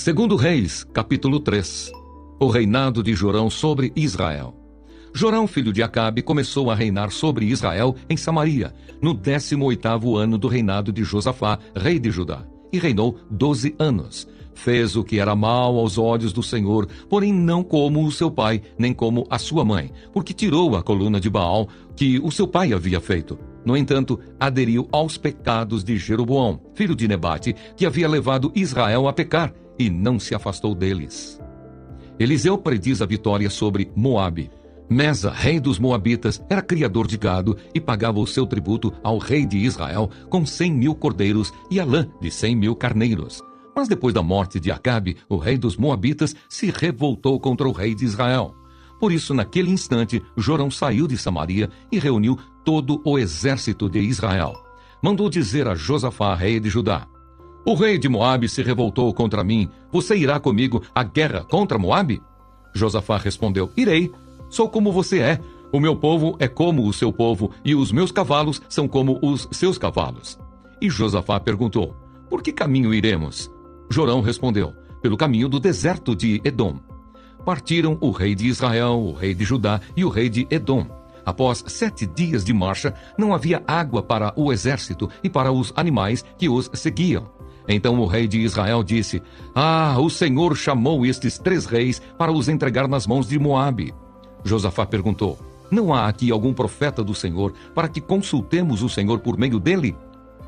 Segundo Reis, capítulo 3. O reinado de Jorão sobre Israel. Jorão, filho de Acabe, começou a reinar sobre Israel em Samaria, no 18º ano do reinado de Josafá, rei de Judá, e reinou 12 anos. Fez o que era mal aos olhos do Senhor, porém não como o seu pai, nem como a sua mãe, porque tirou a coluna de Baal que o seu pai havia feito. No entanto, aderiu aos pecados de Jeroboão, filho de Nebate, que havia levado Israel a pecar, e não se afastou deles. Eliseu prediz a vitória sobre Moabe. Mesa, rei dos Moabitas, era criador de gado e pagava o seu tributo ao rei de Israel com 100.000 cordeiros e a lã de 100.000 carneiros. Mas depois da morte de Acabe, o rei dos Moabitas se revoltou contra o rei de Israel. Por isso, naquele instante, Jorão saiu de Samaria e reuniu todo o exército de Israel. Mandou dizer a Josafá, rei de Judá: "O rei de Moabe se revoltou contra mim. Você irá comigo à guerra contra Moabe?" Josafá respondeu: "Irei. Sou como você é. O meu povo é como o seu povo, e os meus cavalos são como os seus cavalos." E Josafá perguntou: "Por que caminho iremos?" Jorão respondeu: "Pelo caminho do deserto de Edom." Partiram o rei de Israel, o rei de Judá e o rei de Edom. Após 7 dias de marcha, não havia água para o exército e para os animais que os seguiam. Então o rei de Israel disse: o Senhor chamou estes 3 reis para os entregar nas mãos de Moabe." Josafá perguntou: "Não há aqui algum profeta do Senhor para que consultemos o Senhor por meio dele?"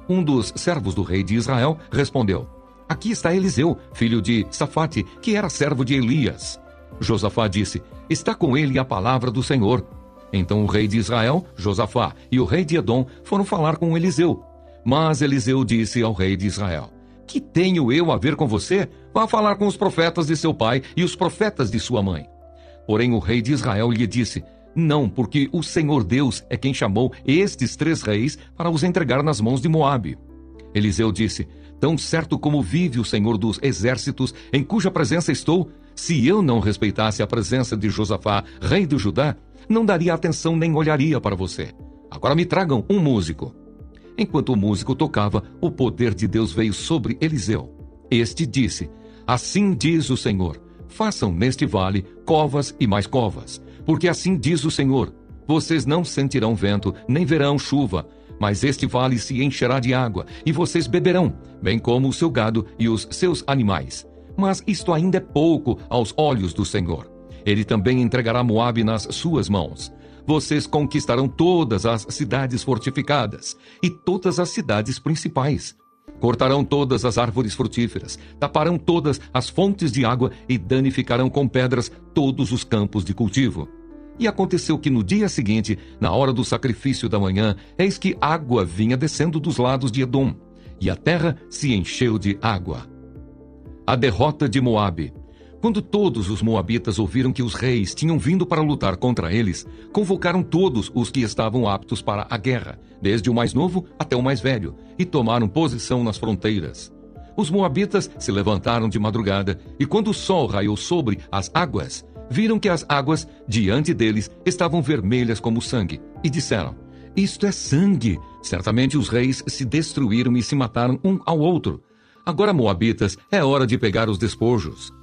Um dos servos do rei de Israel respondeu: "Aqui está Eliseu, filho de Safate, que era servo de Elias." Josafá disse: "Está com ele a palavra do Senhor." Então o rei de Israel, Josafá, e o rei de Edom foram falar com Eliseu. Mas Eliseu disse ao rei de Israel: "Que tenho eu a ver com você? Vá falar com os profetas de seu pai e os profetas de sua mãe." Porém o rei de Israel lhe disse: "Não, porque o Senhor Deus é quem chamou estes 3 reis para os entregar nas mãos de Moabe." Eliseu disse: "Tão certo como vive o Senhor dos exércitos, em cuja presença estou, se eu não respeitasse a presença de Josafá, rei de Judá, não daria atenção nem olharia para você. Agora me tragam um músico." Enquanto o músico tocava, o poder de Deus veio sobre Eliseu. Este disse: "Assim diz o Senhor: façam neste vale covas e mais covas, porque assim diz o Senhor: vocês não sentirão vento, nem verão chuva, mas este vale se encherá de água, e vocês beberão, bem como o seu gado e os seus animais. Mas isto ainda é pouco aos olhos do Senhor. Ele também entregará Moabe nas suas mãos. Vocês conquistarão todas as cidades fortificadas e todas as cidades principais. Cortarão todas as árvores frutíferas, taparão todas as fontes de água e danificarão com pedras todos os campos de cultivo." E aconteceu que no dia seguinte, na hora do sacrifício da manhã, eis que água vinha descendo dos lados de Edom, e a terra se encheu de água. A derrota de Moabe. Quando todos os moabitas ouviram que os reis tinham vindo para lutar contra eles, convocaram todos os que estavam aptos para a guerra, desde o mais novo até o mais velho, e tomaram posição nas fronteiras. Os moabitas se levantaram de madrugada, e quando o sol raiou sobre as águas, viram que as águas diante deles estavam vermelhas como sangue, e disseram: "Isto é sangue." Certamente os reis se destruíram e se mataram um ao outro. Agora, moabitas, é hora de pegar os despojos.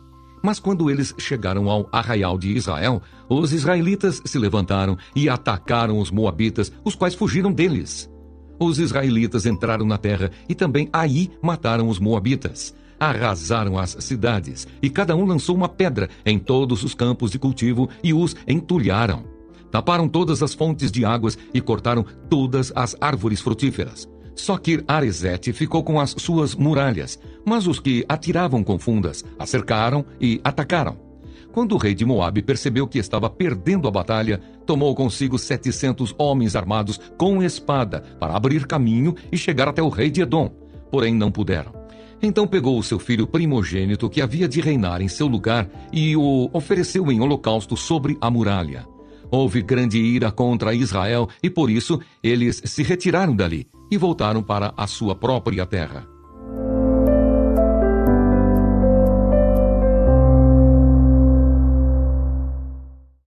Mas quando eles chegaram ao arraial de Israel, os israelitas se levantaram e atacaram os moabitas, os quais fugiram deles. Os israelitas entraram na terra e também aí mataram os moabitas. Arrasaram as cidades, e cada um lançou uma pedra em todos os campos de cultivo e os entulharam. Taparam todas as fontes de águas e cortaram todas as árvores frutíferas. Só que Aresete ficou com as suas muralhas, mas os que atiravam com fundas a cercaram e atacaram. Quando o rei de Moabe percebeu que estava perdendo a batalha, tomou consigo 700 homens armados com espada para abrir caminho e chegar até o rei de Edom, porém não puderam. Então pegou o seu filho primogênito, que havia de reinar em seu lugar, e o ofereceu em holocausto sobre a muralha. Houve grande ira contra Israel, e por isso eles se retiraram dali e voltaram para a sua própria terra.